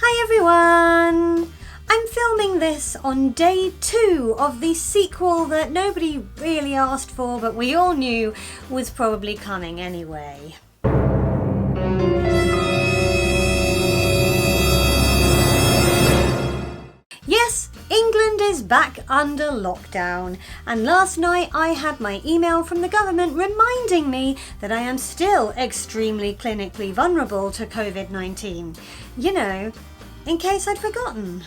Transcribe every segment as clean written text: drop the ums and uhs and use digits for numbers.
Hi everyone! I'm filming this on day 2 of the sequel that nobody really asked for, but we all knew was probably coming anyway. Yes, England is back under lockdown, and last night I had my email from the government reminding me that I am still extremely clinically vulnerable to COVID-19. You know, in case I'd forgotten.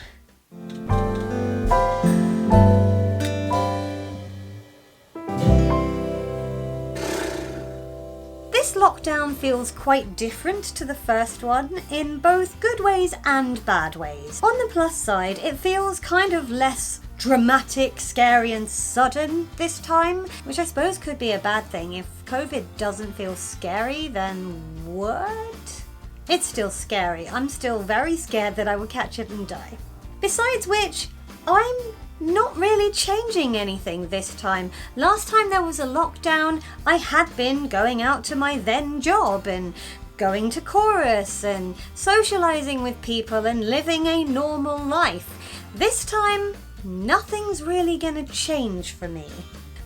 This lockdown feels quite different to the first one in both good ways and bad ways. On the plus side, it feels kind of less dramatic, scary and sudden this time, which I suppose could be a bad thing. If COVID doesn't feel scary, then what? It's still scary. I'm still very scared that I would catch it and die. Besides which, I'm not really changing anything this time. Last time there was a lockdown, I had been going out to my then job and going to chorus and socializing with people and living a normal life. This time, nothing's really gonna change for me.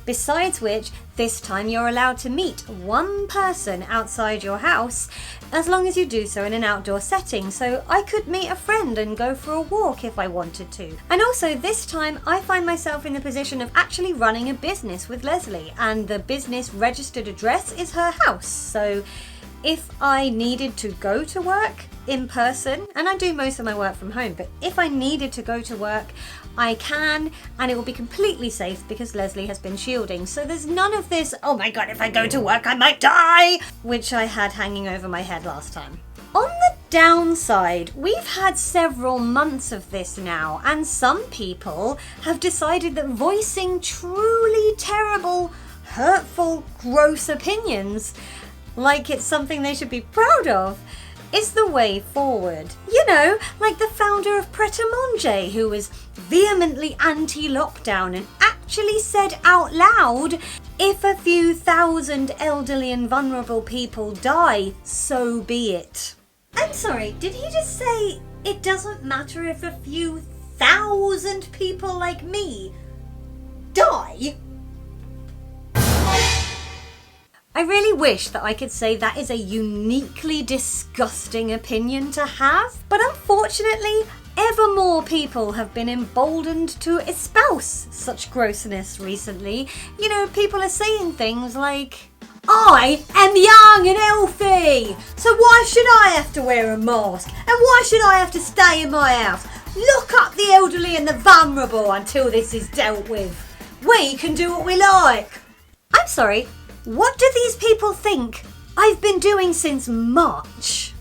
Besides which, this time you're allowed to meet one person outside your house as long as you do so in an outdoor setting, so I could meet a friend and go for a walk if I wanted to. And also this time I find myself in the position of actually running a business with Leslie, and the business registered address is her house, so if I needed to go to work in person, and I do most of my work from home, but if I needed to go to work, I can, and it will be completely safe because Leslie has been shielding. So there's none of this, oh my god, if I go to work I might die, which I had hanging over my head last time. On the downside, we've had several months of this now, and some people have decided that voicing truly terrible, hurtful, gross opinions, like it's something they should be proud of, is the way forward. You know, like the founder of Pret a Manger, who was vehemently anti-lockdown and actually said out loud, if a few thousand elderly and vulnerable people die, so be it. I'm sorry, did he just say it doesn't matter if a few thousand people like me die? I really wish that I could say that is a uniquely disgusting opinion to have, but unfortunately, ever more people have been emboldened to espouse such grossness recently. You know, people are saying things like, I am young and healthy, so why should I have to wear a mask? And why should I have to stay in my house? Lock up the elderly and the vulnerable until this is dealt with. We can do what we like. I'm sorry. What do these people think I've been doing since March?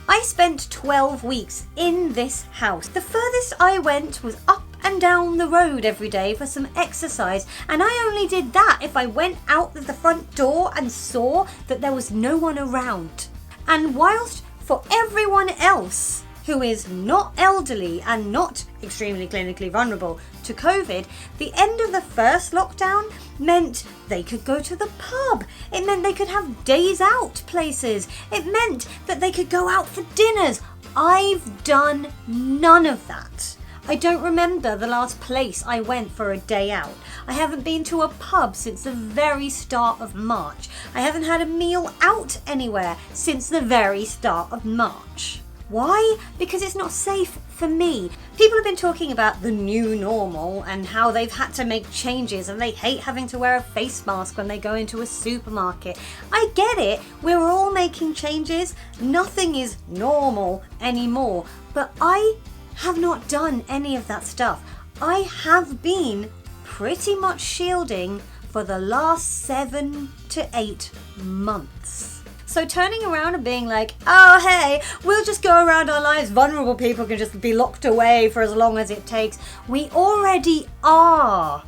I spent 12 weeks in this house. The furthest I went was up and down the road every day for some exercise, and I only did that if I went out of the front door and saw that there was no one around. And whilst for everyone else who is not elderly and not extremely clinically vulnerable to COVID, the end of the first lockdown meant they could go to the pub. It meant they could have days out places. It meant that they could go out for dinners. I've done none of that. I don't remember the last place I went for a day out. I haven't been to a pub since the very start of March. I haven't had a meal out anywhere since the very start of March. Why? Because it's not safe for me. People have been talking about the new normal and how they've had to make changes and they hate having to wear a face mask when they go into a supermarket. I get it. We're all making changes. Nothing is normal anymore. But I have not done any of that stuff. I have been pretty much shielding for the last 7 to 8 months. So turning around and being like, oh hey, we'll just go around our lives, vulnerable people can just be locked away for as long as it takes. We already are.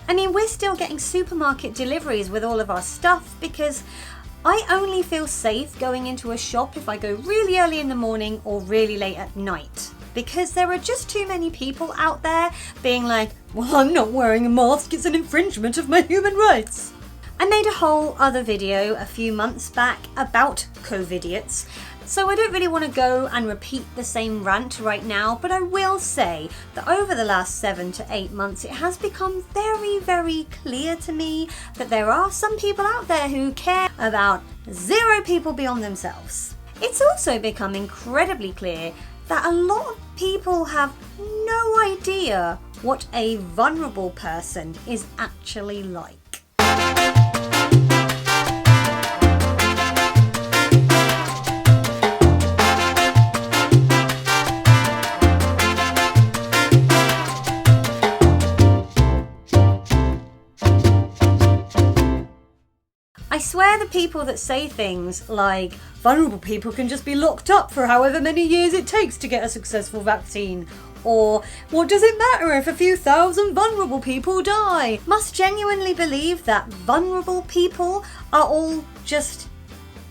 I mean, we're still getting supermarket deliveries with all of our stuff because I only feel safe going into a shop if I go really early in the morning or really late at night. Because there are just too many people out there being like, well, I'm not wearing a mask, it's an infringement of my human rights. I made a whole other video a few months back about COVIDiots, So I don't really want to go and repeat the same rant right now, but I will say that over the last 7 to 8 months it has become very, very clear to me that there are some people out there who care about 0 people beyond themselves. It's also become incredibly clear that a lot of people have no idea what a vulnerable person is actually like. I swear the people that say things like vulnerable people can just be locked up for however many years it takes to get a successful vaccine, or what does it matter if a few thousand vulnerable people die, must genuinely believe that vulnerable people are all just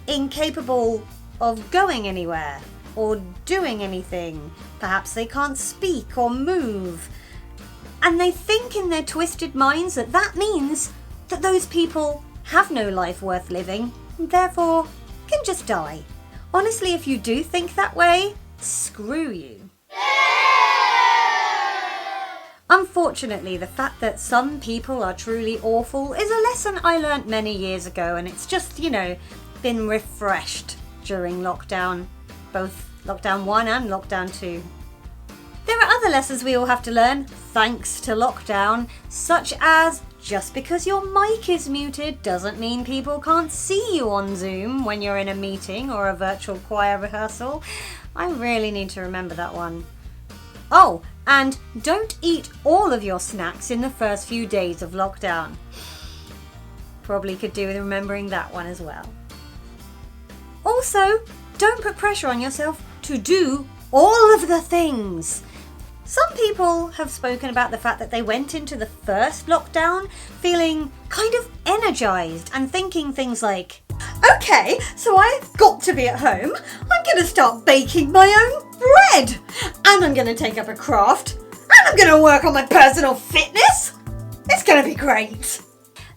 incapable of going anywhere or doing anything. Perhaps they can't speak or move. And they think in their twisted minds that that means that those people have no life worth living, and therefore can just die. Honestly, if you do think that way, screw you. Unfortunately, the fact that some people are truly awful is a lesson I learnt many years ago, and it's just, been refreshed during lockdown, both lockdown 1 and lockdown 2. There are other lessons we all have to learn, thanks to lockdown, such as just because your mic is muted doesn't mean people can't see you on Zoom when you're in a meeting or a virtual choir rehearsal. I really need to remember that one. Oh, and don't eat all of your snacks in the first few days of lockdown. Probably could do with remembering that one as well. Also, don't put pressure on yourself to do all of the things. Some people have spoken about the fact that they went into the first lockdown feeling kind of energized and thinking things like, okay, so I've got to be at home, I'm going to start baking my own bread, and I'm going to take up a craft, and I'm going to work on my personal fitness. It's going to be great.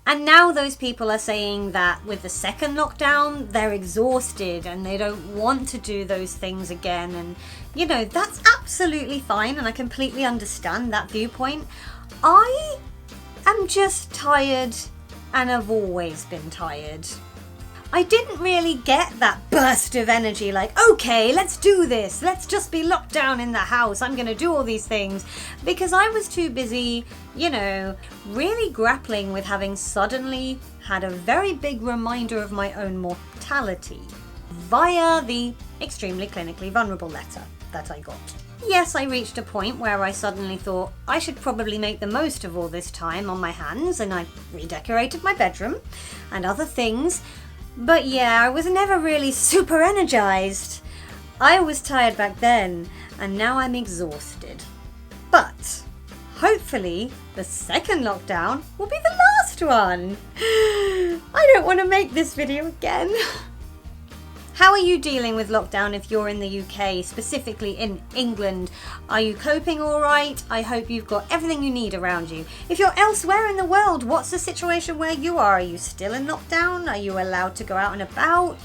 And now those people are saying that with the second lockdown, they're exhausted and they don't want to do those things again. And, that's absolutely fine, and I completely understand that viewpoint. I am just tired, and I've always been tired. I didn't really get that burst of energy like, okay, let's do this. Let's just be locked down in the house. I'm going to do all these things. Because I was too busy, really grappling with having suddenly had a very big reminder of my own mortality via the extremely clinically vulnerable letter that I got. Yes, I reached a point where I suddenly thought I should probably make the most of all this time on my hands, and I redecorated my bedroom and other things. But yeah, I was never really super energized. I was tired back then, and now I'm exhausted. But hopefully the second lockdown will be the last one. I don't want to make this video again. How are you dealing with lockdown if you're in the UK, specifically in England? Are you coping all right? I hope you've got everything you need around you. If you're elsewhere in the world, what's the situation where you are? Are you still in lockdown? Are you allowed to go out and about?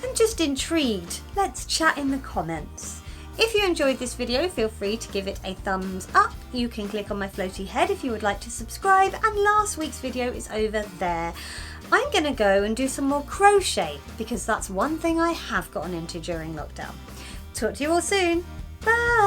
I'm just intrigued. Let's chat in the comments. If you enjoyed this video, feel free to give it a thumbs up. You can click on my floaty head if you would like to subscribe, and last week's video is over there. I'm going to go and do some more crochet because that's one thing I have gotten into during lockdown. Talk to you all soon. Bye!